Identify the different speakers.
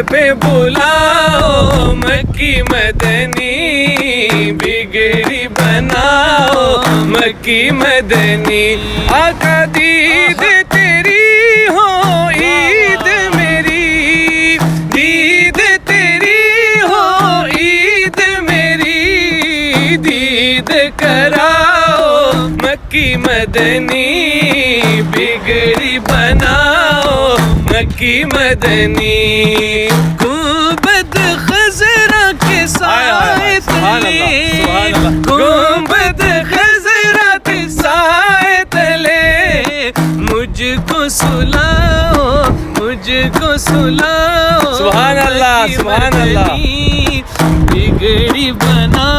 Speaker 1: پہ بلاؤ مکی مدنی، بگڑی بناؤ مکی مدنی، آقا دید تیری ہو عید میری، دید تیری ہو عید میری، دید کراؤ مکی مدنی، بگڑی بناؤ مکی مدنی، گنبد خضرا کے سائے تلے، گنبد خضرا کے سائے تلے، مجھ کو سلاؤ مجھ کو سلاؤ،
Speaker 2: سبحان اللہ، سبحان اللہ،
Speaker 1: بگڑی بنا